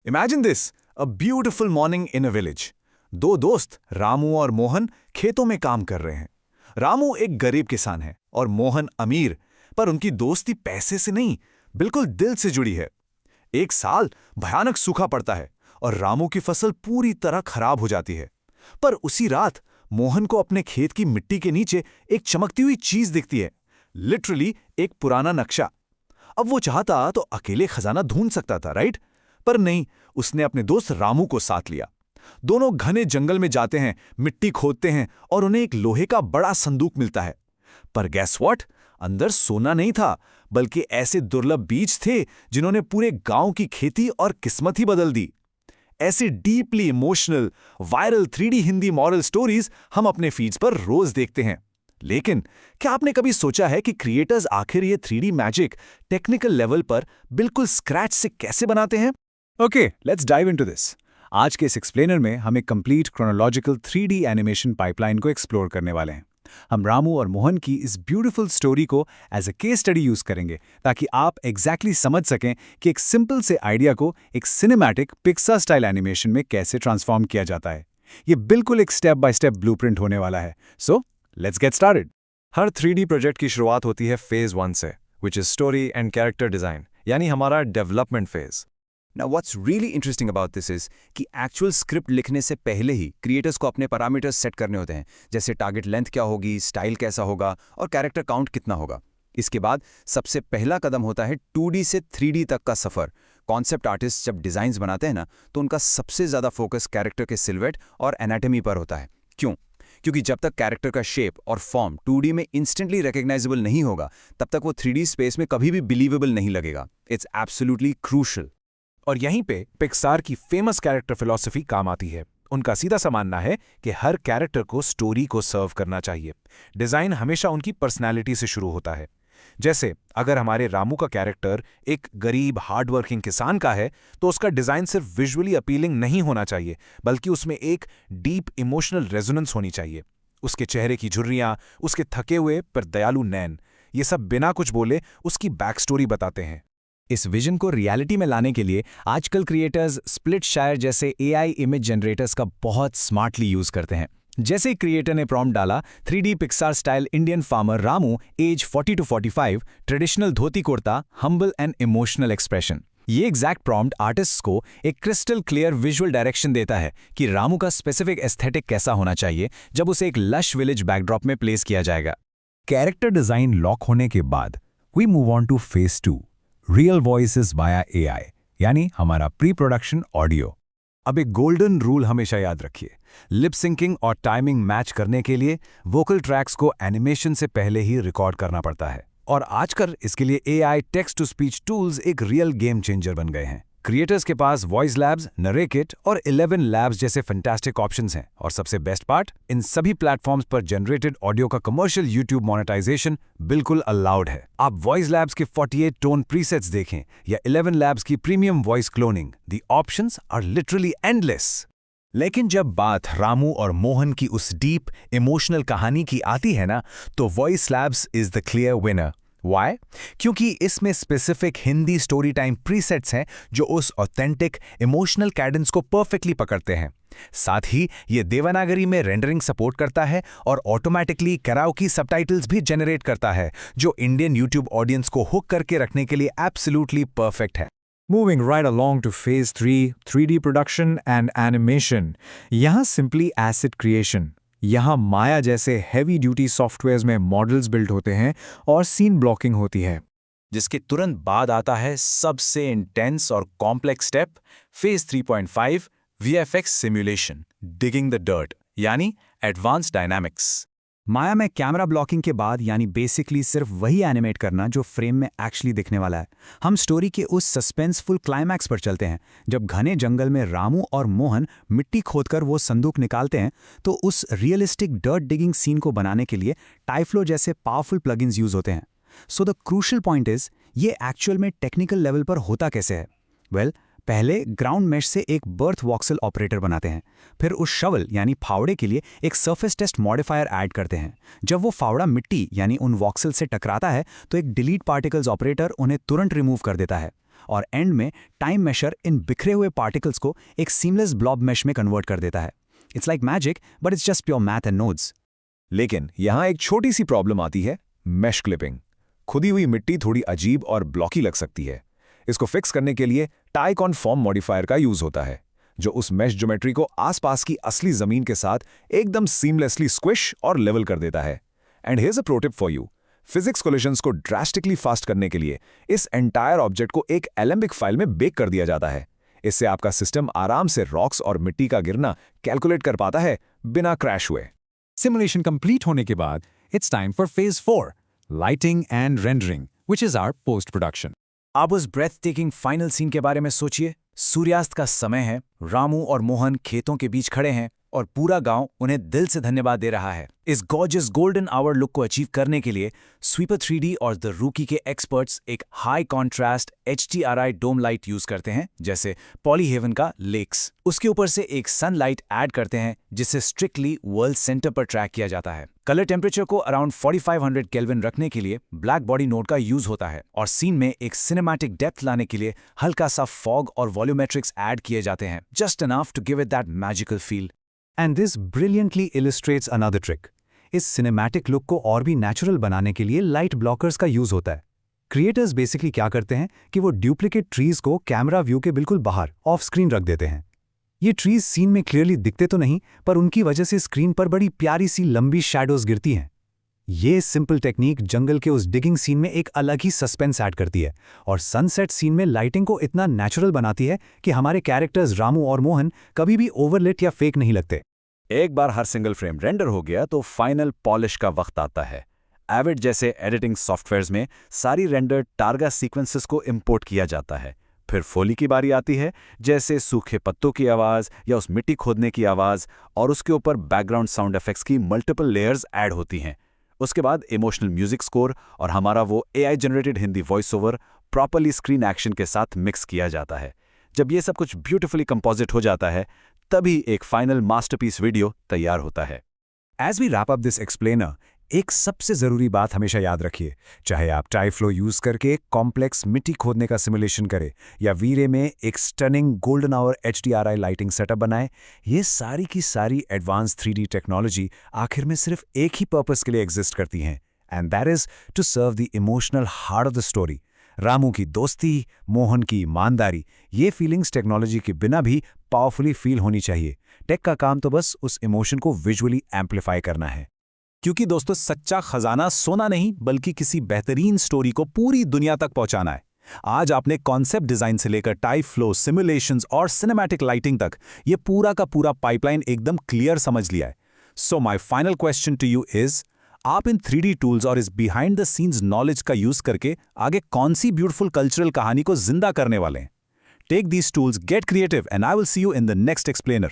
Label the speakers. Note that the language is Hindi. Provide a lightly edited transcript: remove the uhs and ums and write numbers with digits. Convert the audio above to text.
Speaker 1: Imagine this, a beautiful morning in a village. दो दोस्त रामू और मोहन खेतों में काम कर रहे हैं। रामू एक गरीब किसान है और मोहन अमीर, पर उनकी दोस्ती पैसे से नहीं, बिल्कुल दिल से जुड़ी है। एक साल भयानक सूखा पड़ता है और रामू की फसल पूरी तरह खराब हो जाती है। पर उसी रात मोहन को अपने खेत की मिट्टी के नीचे एक चमकती हुई चीज दिखती है, लिटरली एक पुराना नक्शा। अब वो चाहता तो अकेले खजाना ढूंढ सकता था, राइट? पर नहीं, उसने अपने दोस्त रामू को साथ लिया। दोनों घने जंगल में जाते हैं, मिट्टी खोदते हैं और उन्हें एक लोहे का बड़ा संदूक मिलता है। पर गैस व्हाट? अंदर सोना नहीं था, बल्कि ऐसे दुर्लभ बीज थे जिन्होंने पूरे गांव की खेती और किस्मत ही बदल दी। ऐसे deeply emotional, viral 3D Hindi moral stories हम अपने फीड्स पर रोज देखते हैं। लेकिन क्या आपने कभी सोचा है कि क्रिएटर्स आखिर ये 3D मैजिक टेक्निकल लेवल पर बिल्कुल स्क्रैच से कैसे बनाते हैं? Okay, let's dive into this. आज के इस एक्सप्लेनर में हम एक complete chronological 3D animation pipeline को एक्सप्लोर करने वाले हैं। हम रामू और मोहन की इस ब्यूटीफुल स्टोरी को as a case study use करेंगे, ताकि आप एग्जैक्टली समझ सकें कि एक सिंपल से आइडिया को एक सिनेमैटिक पिक्सार स्टाइल एनिमेशन में कैसे ट्रांसफॉर्म किया जाता है। ये बिल्कुल एक स्टेप बाय स्टेप ब्लूप्रिंट होने वाला है। So let's get started. Her 3D project की शुरुआत होती है फेज 1 से, which is story and character design, यानी हमारा development phase.
Speaker 2: Now what's really interesting about this is कि एक्चुअल स्क्रिप्ट लिखने से पहले ही क्रिएटर्स को अपने पैरामीटर्स सेट करने होते हैं, जैसे टारगेट लेंथ क्या होगी, स्टाइल कैसा होगा और कैरेक्टर काउंट कितना होगा। इसके बाद सबसे पहला कदम होता है 2D से 3D तक का सफ़र। कॉन्सेप्ट आर्टिस्ट जब डिज़ाइंस बनाते हैं ना, तो उनका सबसे ज़्यादा फोकस कैरेक्टर के सिल्वेट और एनाटमी पर होता है। क्यों? क्योंकि जब तक कैरेक्टर का शेप और फॉर्म 2D में इंस्टेंटली रिकग्नाइजेबल नहीं होगा, तब तक वो 3D स्पेस में कभी भी बिलीवेबल नहीं लगेगा। It's absolutely crucial.
Speaker 3: और यहीं पे पिक्सार की फेमस कैरेक्टर फिलॉसफी काम आती है। उनका सीधा सा मानना है कि हर कैरेक्टर को स्टोरी को सर्व करना चाहिए। डिजाइन हमेशा उनकी पर्सनैलिटी से शुरू होता है। जैसे अगर हमारे रामू का कैरेक्टर एक गरीब हार्डवर्किंग किसान का है, तो उसका डिजाइन सिर्फ विजुअली अपीलिंग नहीं होना चाहिए, बल्कि उसमें एक डीप इमोशनल रेजोनेंस होनी चाहिए। उसके चेहरे की झुर्रियां, उसके थके हुए पर दयालु नैन, ये सब बिना कुछ बोले उसकी बैक स्टोरी बताते हैं।
Speaker 1: इस विजन को रियलिटी में लाने के लिए आजकल क्रिएटर्स स्प्लिटशायर जैसे AI इमेज जनरेटर्स का बहुत स्मार्टली यूज करते हैं। जैसे क्रिएटर ने प्रॉम्प्ट डाला 3D Pixar style Indian farmer Ramu, age 40 to 45, traditional dhoti kurta, humble and emotional expression. ये एग्जैक्ट प्रॉम्प्ट आर्टिस्ट को एक क्रिस्टल क्लियर विजुअल डायरेक्शन देता है कि रामू का स्पेसिफिक एस्थेटिक कैसा होना चाहिए जब उसे एक लश विलेज बैकड्रॉप में प्लेस किया जाएगा।
Speaker 4: कैरेक्टर डिजाइन लॉक होने के बाद we move on to phase 2, real voices via AI, यानी हमारा प्री प्रोडक्शन ऑडियो।
Speaker 1: अब एक गोल्डन रूल हमेशा याद रखिए, लिप सिंकिंग और टाइमिंग मैच करने के लिए वोकल ट्रैक्स को एनिमेशन से पहले ही रिकॉर्ड करना पड़ता है। और आजकल इसके लिए AI text to speech tools एक रियल गेम चेंजर बन गए हैं। क्रिएटर्स के पास वॉइस लैब्स, नरेकिट और 11 लैब्स जैसे फैंटास्टिक ऑप्शंस हैं। और सबसे बेस्ट पार्ट, इन सभी प्लेटफॉर्म्स पर जनरेटेड ऑडियो का कमर्शियल यूट्यूब मोनेटाइजेशन बिल्कुल अलाउड है। आप वॉइस लैब्स के 48 टोन प्रीसेट्स देखें या 11 लैब्स की premium voice cloning, the options are literally endless.
Speaker 4: लेकिन जब बात रामू और मोहन की उस डीप इमोशनल कहानी की आती है ना, तो voice labs is the clear winner. Why? क्योंकि इसमें specific Hindi story time presets हैं जो उस ऑथेंटिक इमोशनल कैडेंस को परफेक्टली पकड़ते हैं। साथ ही ये देवनागरी में रेंडरिंग सपोर्ट करता है और ऑटोमेटिकली कराओकी सबटाइटल्स भी जनरेट करता है, जो इंडियन यूट्यूब ऑडियंस को हुक करके रखने के लिए एब्सोल्युटली परफेक्ट है।
Speaker 5: Moving right along to phase 3, 3D production and animation. यहाँ simply asset creation. यहाँ माया जैसे हैवी ड्यूटी सॉफ्टवेयर्स में मॉडल्स बिल्ड होते हैं और सीन ब्लॉकिंग होती है।
Speaker 3: जिसके तुरंत बाद आता है सबसे इंटेंस और complex step, phase 3.5, VFX simulation, digging the dirt, यानी एडवांस डायनामिक्स।
Speaker 1: माया में कैमरा ब्लॉकिंग के बाद यानी बेसिकली सिर्फ वही एनिमेट करना जो फ्रेम में एक्चुअली दिखने वाला है। हम स्टोरी के उस सस्पेंसफुल क्लाइमैक्स पर चलते हैं, जब घने जंगल में रामू और मोहन मिट्टी खोदकर वो संदूक निकालते हैं। तो उस रियलिस्टिक डर्ट डिगिंग सीन को बनाने के लिए टाइफ्लो जैसे पावरफुल प्लगइन्स यूज होते हैं। So the crucial point is, ये एक्चुअल में टेक्निकल लेवल पर होता कैसे है? वेल, पहले ग्राउंड मेश से एक बर्थ वॉक्सल ऑपरेटर बनाते हैं, फिर उस शवल यानी फावड़े के लिए एक सरफेस टेस्ट मॉडिफायर ऐड करते हैं। जब वो फावड़ा मिट्टी यानी उन वॉक्सल से टकराता है, तो एक डिलीट पार्टिकल्स ऑपरेटर उन्हें तुरंत रिमूव कर देता है।
Speaker 2: और एंड में टाइम मेशर इन बिखरे हुए पार्टिकल्स को एक सीमलेस ब्लॉब मैश में कन्वर्ट कर देता है। It's like magic, but it's just pure math end nodes.
Speaker 3: लेकिन यहां एक छोटी सी प्रॉब्लम आती है, मैश क्लिपिंग। खुदी हुई मिट्टी थोड़ी अजीब और ब्लॉकी लग सकती है। इसको फिक्स करने के लिए टाई-कॉनफॉर्म मॉडिफायर का यूज होता है, जो उस मैश ज्योमेट्री को आसपास की असली जमीन के साथ एकदम सीमलेसली स्क्विश और लेवल कर देता है। And here's a pro tip for you. Physics collisions को ड्रास्टिकली फास्ट करने के लिए इस एंटायर ऑब्जेक्ट को एक एलेम्बिक फाइल में बेक कर दिया जाता है। इससे आपका सिस्टम आराम से रॉक्स और मिट्टी का गिरना कैलकुलेट कर पाता है बिना क्रैश हुए।
Speaker 5: Simulation complete होने के बाद, it's time for phase 4, lighting and rendering, which is our post-production.
Speaker 2: आप उस ब्रेथ टेकिंग फाइनल सीन के बारे में सोचिए। सूर्यास्त का समय है, रामू और मोहन खेतों के बीच खड़े हैं और पूरा गांव उन्हें दिल से धन्यवाद दे रहा है। इस गॉर्जियस गोल्डन आवर लुक को अचीव करने के लिए स्वीपर 3D और द रूकी के एक्सपर्ट्स एक हाई कॉन्ट्रास्ट HDRI डोम लाइट यूज करते हैं, जैसे पॉलीहेवन का लेक्स। उसके ऊपर से एक सनलाइट ऐड करते हैं, जिसे स्ट्रिक्टली वर्ल्ड सेंटर पर ट्रैक किया जाता है। कलर टेम्परेचर को अराउंड 4500 केल्विन रखने के लिए ब्लैक बॉडी नोड का यूज होता है और सीन में एक सिनेमैटिक डेप्थ लाने के लिए हल्का सा फॉग और वॉल्यूमेट्रिक्स ऐड किए जाते हैं, just enough to give it that magical feel.
Speaker 5: And this brilliantly illustrates another trick. इस सिनेमैटिक लुक को और भी नेचुरल बनाने के लिए लाइट ब्लॉकर्स का यूज होता है। क्रिएटर्स बेसिकली क्या करते हैं कि वो डुप्लीकेट ट्रीज को कैमरा व्यू के बिल्कुल बाहर ऑफ स्क्रीन रख देते हैं। ये ट्रीज सीन में क्लियरली दिखते तो नहीं, पर उनकी वजह से स्क्रीन पर बड़ी प्यारी सी लंबी शैडोज गिरती हैं। ये सिंपल टेक्निक जंगल के उस डिगिंग सीन में एक अलग ही सस्पेंस ऐड करती है और सनसेट सीन में लाइटिंग को इतना नेचुरल बनाती है कि हमारे कैरेक्टर्स रामू और मोहन कभी भी ओवरलेट या फेक नहीं लगते।
Speaker 3: एक बार हर सिंगल फ्रेम रेंडर हो गया तो फाइनल पॉलिश का वक्त आता है। एविड जैसे एडिटिंग सॉफ्टवेयर्स में सारी रेंडर टारगा सीक्वेंसेस को इंपोर्ट किया जाता है। फिर फोली की बारी आती है, जैसे सूखे पत्तों की आवाज़ या उस मिट्टी खोदने की आवाज़, और उसके ऊपर बैकग्राउंड साउंड इफेक्ट्स की मल्टीपल लेयर्स ऐड होती हैं। उसके बाद इमोशनल म्यूजिक स्कोर और हमारा वो AI generated Hindi voice over properly screen action के साथ मिक्स किया जाता है। जब ये सब कुछ ब्यूटिफुली कंपोजिट हो जाता है, तभी एक फाइनल मास्टरपीस वीडियो तैयार होता है।
Speaker 4: As we wrap up this explainer, एक सबसे ज़रूरी बात हमेशा याद रखिए, चाहे आप टाइफ्लो यूज़ करके कॉम्प्लेक्स मिट्टी खोदने का सिमुलेशन करें या वीरे में एक stunning golden hour HDRI lighting setup बनाएं, ये सारी की सारी एडवांस 3D टेक्नोलॉजी आखिर में सिर्फ एक ही पर्पस के लिए एग्जिस्ट करती हैं, and that is to serve the emotional heart of the story. Ramu की दोस्ती, मोहन की ईमानदारी, ये फीलिंग्स टेक्नोलॉजी के बिना भी पावरफुली फील होनी चाहिए। टेक का काम तो बस उस इमोशन को विजुअली एम्पलीफाई करना है।
Speaker 3: क्योंकि दोस्तों, सच्चा खजाना सोना नहीं बल्कि किसी बेहतरीन स्टोरी को पूरी दुनिया तक पहुंचाना है। आज आपने कॉन्सेप्ट डिजाइन से लेकर टाइप फ्लो, सिमुलेशंस और सिनेमैटिक लाइटिंग तक ये पूरा का पूरा पाइपलाइन एकदम क्लियर समझ लिया है। So my final question to you is, आप इन 3D टूल्स और इस बिहाइंड द सीन्स नॉलेज का यूज करके आगे कौन सी ब्यूटीफुल कल्चरल कहानी को जिंदा करने वाले हैं? Take these tools, get creative, and I will see you in the next explainer.